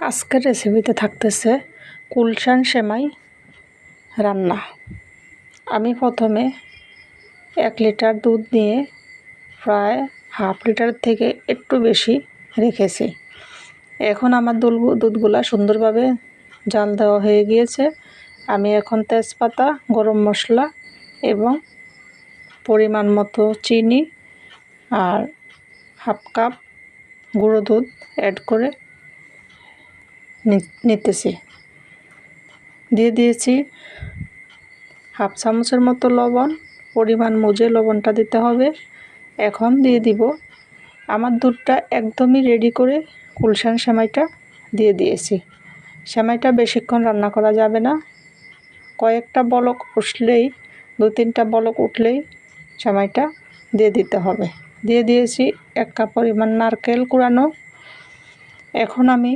আজকের রেসিপিতে থাকতেছে কুলশান সেমাই রান্না। আমি প্রথমে 1 লিটার দুধ নিয়ে প্রায় হাফ লিটার থেকে একটু বেশি রেখেছি। এখন আমার দুধগুলা সুন্দরভাবে জাল দেওয়া হয়ে গিয়েছে। আমি এখন তেজপাতা, গরম মশলা এবং পরিমাণ মতো চিনি আর হাফ কাপ গুঁড়ো দুধ অ্যাড করে নিতেছি। দিয়ে দিয়েছি হাফ চামচের মতো লবণ, পরিমাণ বুঝে লবণটা দিতে হবে। এখন দিয়ে দিব আমার দুধটা একদমই রেডি করে কুলশান সেমাইটা দিয়ে দিয়েছি। সেমাইটা বেশিক্ষণ রান্না করা যাবে না, কয়েকটা বলক উঠলেই 2-3টা বলক উঠলেই সেমাইটা দিয়ে দিতে হবে। দিয়ে দিয়েছি 1 কাপ পরিমাণ নারকেল কুড়ানো। এখন আমি